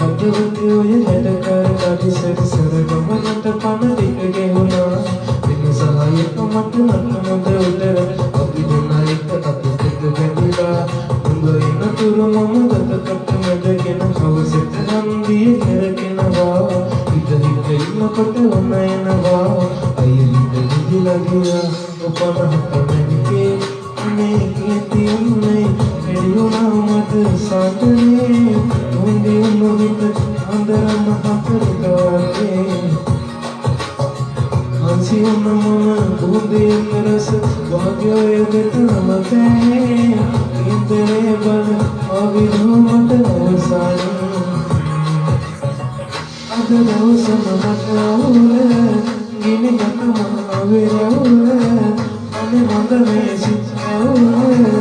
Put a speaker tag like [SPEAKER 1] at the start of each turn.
[SPEAKER 1] හදවතේ ඔය හැඩ කර කඩිසර සර ගමනට පන ටික ගෙවුණා වෙන සහායක මට නටනොද උදර අපි දෙන්නා එක අත දෙක බැඳිලා උඹ එන තුරු මම දතකට මැදගෙන හවසට හන්දිය කරගෙනවා හිත ඉන්නකොට ඔන්න එනවා අයිරිට දිදිලා ගියා ඔපනහට මැනිකේ අනේ කියතියුනේ එළියුණා මට සාදනේ උන්දි උන්නොවිත අන්දරම හතර ගානේ හංසි උන්න මම උන්දි රස වාග්යය දෙතම තේ ඉන්දරේ බල ආවිරෝ මට අවසානේ අද දවසම මට අවුල ගිනි ගතම ආවිරවුල අනේ මන්ද මේ සිත් අවුල